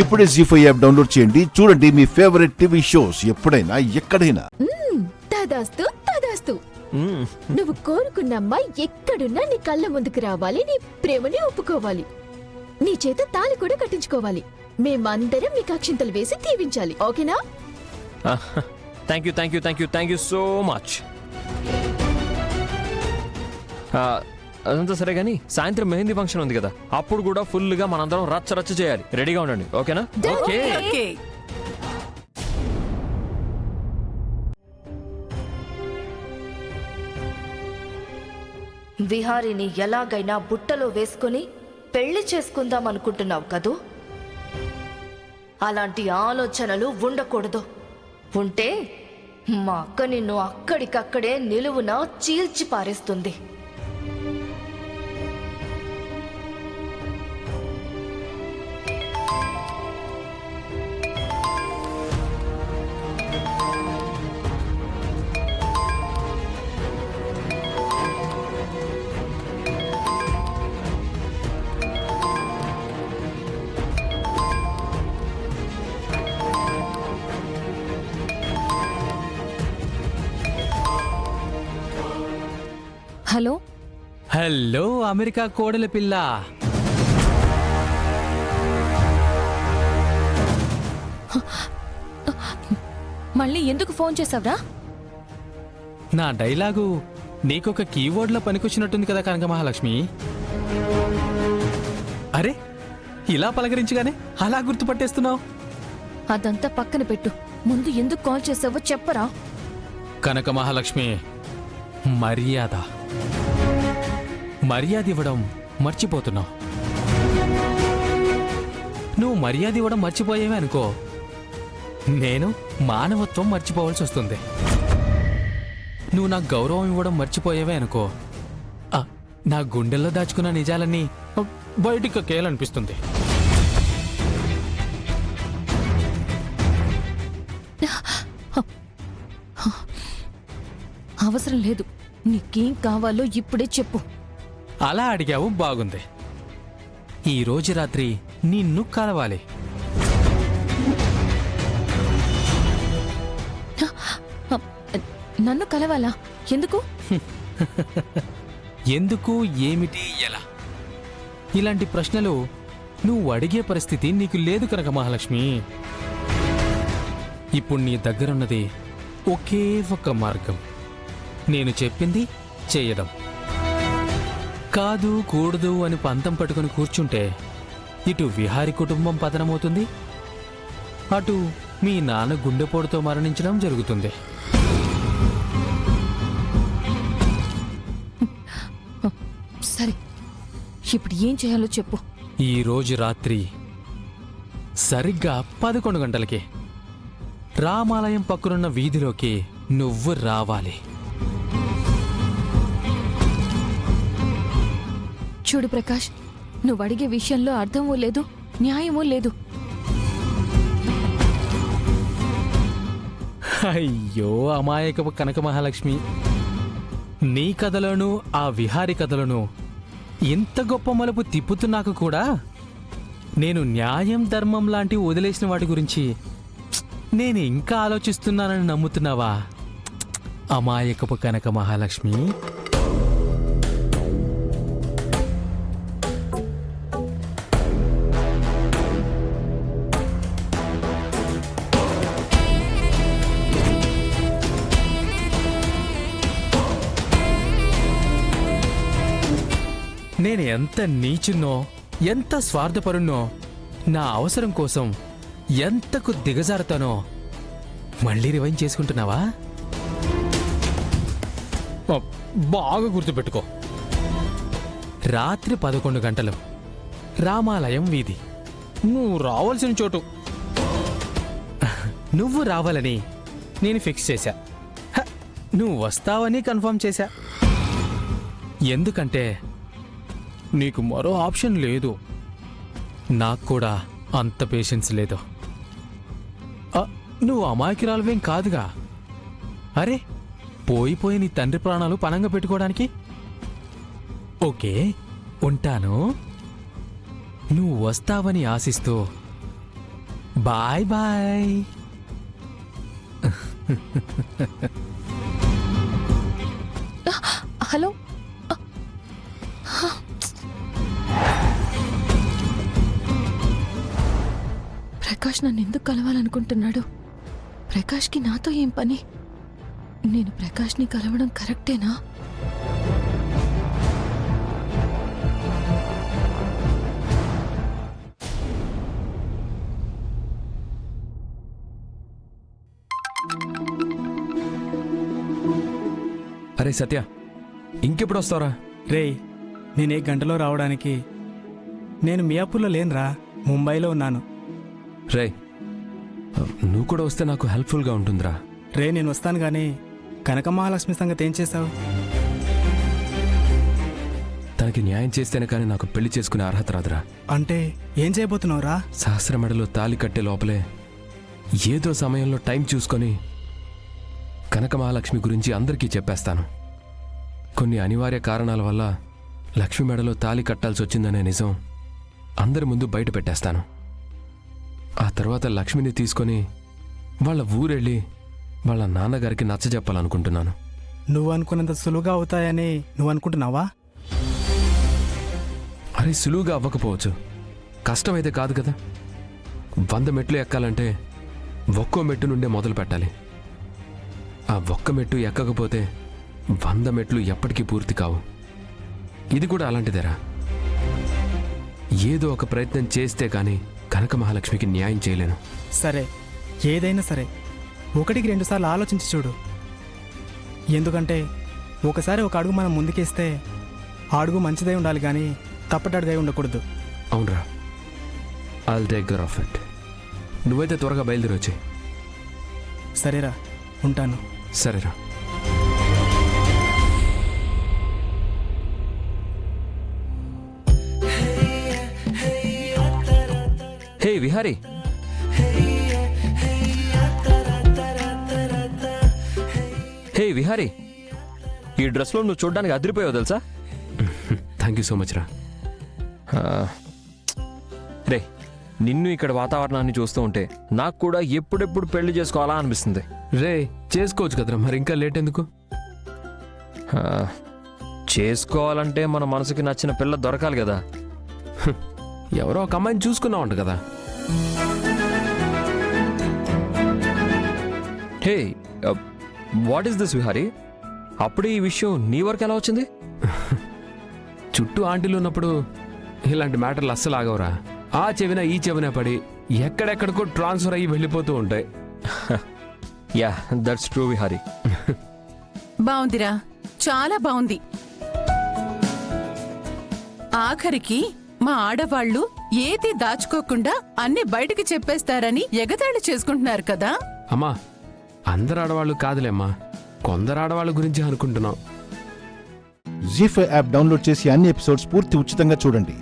ఇప్పుడే జీ5 app download చేయండి. చూడండి మీ ఫేవరెట్ టీవీ షోస్ ఎప్పుడైనా ఎక్కడైనా. తదాస్తు తదాస్తు. నువ్వు కోరుకున్న అమ్మాయి ఎక్కడున్నా నీ కళ్ళ ముందుకు రావాలి. నీ ప్రేమని ఒప్పుకోవాలి. నీ చేత తాళి కూడా కట్టించుకోవాలి. మేమందరం నీకు అక్షింతలు వేసి దీవించాలి. ఓకేనా? Thank you so much. అదంతా సరే గానీ సాయంత్రం మెహందీ ఫంక్షన్ ఉంది కదా, అప్పుడు కూడా ఫుల్ గా మనందరం రచ్చ చేయాలి. రెడీగా ఉండండి. ఓకేనా? ఓకే. విహారిని ఎలాగైనా బుట్టలో వేసుకుని పెళ్లి చేసుకుందాం అనుకుంటున్నావు కదూ? అలాంటి ఆలోచనలు ఉండకూడదు. ఉంటే మా అక్క నిన్ను అక్కడికక్కడే నిలువున చీల్చి పారేస్తుంది. హలో హలో అమెరికా కోడల పిల్ల. మళ్ళీ ఎందుకు ఫోన్ చేసావురా? నా డైలాగు నీకొక కీవర్డ్లో పనికొచ్చినట్టుంది కదా కనక మహాలక్ష్మి. అరే ఇలా పలకరించగానే అలా గుర్తుపట్టేస్తున్నావు. అదంతా పక్కన పెట్టు. ముందు ఎందుకు కాల్ చేసావో చెప్పరా? కనక మహాలక్ష్మి, మర్యాద ఇవ్వడం మర్చిపోతున్నావు. నువ్వు మర్యాద ఇవ్వడం మర్చిపోయేవే అనుకో, నేను మానవత్వం మర్చిపోవాల్సి వస్తుంది. నువ్వు నాకు గౌరవం ఇవ్వడం మర్చిపోయేవే అనుకో, నా గుండెల్లో దాచుకున్న నిజాలన్నీ బయటికి కక్కేయాలనిపిస్తుంది. అవసరం లేదు. నీకేం కావాలో ఇప్పుడే చెప్పు. అలా అడిగావు, బాగుంది. ఈ రోజు రాత్రి నిన్ను కలవాలి. నన్ను కలవాలా? ఎందుకు? ఎందుకు, ఏమిటి, ఎలా? ఇలాంటి ప్రశ్నలు నువ్వు అడిగే పరిస్థితి నీకు లేదు కనుక మహాలక్ష్మి. ఇప్పుడు నీ దగ్గరున్నది ఒకే ఒక మార్గం. నేను చెప్పింది చేయడం. కాదు కూడదు అని పంతం పట్టుకుని కూర్చుంటే ఇటు విహారి కుటుంబం పతనమవుతుంది, అటు మీ నాన్న గుండెపోటుతో మరణించడం జరుగుతుంది. సరే, ఇప్పుడు ఏం చేయాలో చెప్పు. ఈ రోజు రాత్రి సరిగ్గా 11 గంటలకి రామాలయం పక్కనున్న వీధిలోకి నువ్వు రావాలి. చూడు ప్రకాష్, నువ్వు అడిగే విషయంలో అర్థమూ లేదు, న్యాయమూ లేదు. అయ్యో అమాయకపు కనక మహాలక్ష్మి, నీ కథలోనూ ఆ విహారి కథలోనూ ఇంత గొప్ప మలుపు తిప్పుతున్నాక కూడా నేను న్యాయం ధర్మం లాంటివి వదిలేసిన వాటి గురించి నేను ఇంకా ఆలోచిస్తున్నానని నమ్ముతున్నావా అమాయకపు కనక మహాలక్ష్మి? నేను ఎంత నీచున్నో, ఎంత స్వార్థపరున్నో, నా అవసరం కోసం ఎంతకు దిగజారుతానో మళ్ళీ రివైండ్ చేసుకుంటున్నావా? బాగా గుర్తుపెట్టుకో. రాత్రి 11 గంటలు రామాలయం వీధి. నువ్వు రావాల్సిన చోటు. నువ్వు రావాలని నేను ఫిక్స్ చేశా. నువ్వు వస్తావని కన్ఫర్మ్ చేశా. ఎందుకంటే నీకు మరో ఆప్షన్ లేదు. నాకు కూడా అంత పేషెన్స్ లేదు. నువ్వు అమాయకురాలువేం కాదుగా. అరే పోయిపోయి నీ తండ్రి ప్రాణాలు పణంగా పెట్టుకోవడానికి. ఓకే, ఉంటాను. నువ్వు వస్తావని ఆశిస్తూ బాయ్ బాయ్. హలో. ప్రకాష్ నన్ను ఎందుకు కలవాలనుకుంటున్నాడు? ప్రకాష్కి నాతో ఏం పని? నేను ప్రకాష్ని కలవడం కరెక్టేనా? అరే సత్య, ఇంకెప్పుడు వస్తావురా? రేయ్, నేనే గంటలో రావడానికి నేను మియాపూర్లో లేనురా, ముంబైలో ఉన్నాను. రే, నువ్వు కూడా వస్తే నాకు హెల్ప్ఫుల్గా ఉంటుందిరా. రే, నేను వస్తాను కానీ కనకమహాలక్ష్మి సంగతి ఏం చేసావు? తనకి న్యాయం చేస్తేనే కానీ నాకు పెళ్లి చేసుకునే అర్హత రాదురా. అంటే ఏం చేయబోతున్నావురా? సహస్ర మెడలో తాలి కట్టే లోపలే ఏదో సమయంలో టైం చూసుకొని కనక మహాలక్ష్మి గురించి అందరికీ చెప్పేస్తాను. కొన్ని అనివార్య కారణాల వల్ల లక్ష్మి మెడలో తాలి కట్టాల్సి వచ్చిందనే నిజం అందరి ముందు బయట పెట్టేస్తాను. ఆ తర్వాత లక్ష్మిని తీసుకొని వాళ్ళ ఊరెళ్ళి వాళ్ళ నాన్నగారికి నచ్చజెప్పాలనుకుంటున్నాను. నువ్వు అనుకున్నంత సులువుగా అవుతాయని నువ్వు అనుకుంటున్నావా? అరే, సులువుగా అవ్వకపోవచ్చు, కష్టమైతే కాదు కదా. 100 మెట్లు ఎక్కాలంటే ఒక్కో మెట్టు నుండే మొదలు పెట్టాలి. ఆ ఒక్క మెట్టు ఎక్కకపోతే 100 మెట్లు ఎప్పటికీ పూర్తి కావు. ఇది కూడా అలాంటిదేరా. ఏదో ఒక ప్రయత్నం చేస్తే కానీ కనక మహాలక్ష్మికి న్యాయం చేయలేను. సరే, ఏదైనా సరే 1కి 2 సార్లు ఆలోచించి చూడు. ఎందుకంటే ఒకసారి ఒక అడుగు మనం ముందుకేస్తే ఆ అడుగు మంచిదై ఉండాలి కానీ తప్పటడుగై ఉండకూడదు. అవునరా, I'll take care of it. నువ్వైతే త్వరగా బయలుదేరి వచ్చి. సరేరా, ఉంటాను. సరేరా. హే విహారీ, హే విహారీ, ఈ డ్రెస్లో నువ్వు చూడడానికి అదిరిపోయావు తెలుసా. థ్యాంక్ యూ సో మచ్ రా. రే, నిన్ను ఇక్కడ వాతావరణాన్ని చూస్తూ ఉంటే నాకు కూడా ఎప్పుడెప్పుడు పెళ్లి చేసుకోవాలా అనిపిస్తుంది. రే, చేసుకోవచ్చు కదరా, మరి ఇంకా లేట్ ఎందుకు? చేసుకోవాలంటే మన మనసుకి నచ్చిన పిల్ల దొరకాలి కదా. ఎవరో ఒక అమ్మాయిని చూసుకున్నావంట కదా. హే, వాట్ ఈస్ దిస్ విహారీ? అప్పుడే ఈ విషయం నీ వరకు ఎలా వచ్చింది? చుట్టూ ఆంటీలు ఉన్నప్పుడు ఇలాంటి మ్యాటర్లు అస్సలు ఆగవరా. ఆ చెవిన ఈ చెవిన పడి ఎక్కడెక్కడికో ట్రాన్స్ఫర్ అయ్యి వెళ్ళిపోతూ ఉంటాయి. Yeah, that's true Vihari. బావుందిరా, చాలా బావుంది. ఆఖరికి మా ఆడవాళ్లు ఏది దాచుకోకుండా అన్ని బయటికి చెప్పేస్తారని ఎగతాళి చేసుకుంటున్నారు కదా. అమ్మా, అందరు ఆడవాళ్ళు కాదులేమ్మా, కొందరు ఆడవాళ్ళ గురించి అనుకుంటున్నాం. జీ5 యాప్ డౌన్లోడ్ చేసి అన్ని ఎపిసోడ్స్ పూర్తి ఉచితంగా చూడండి.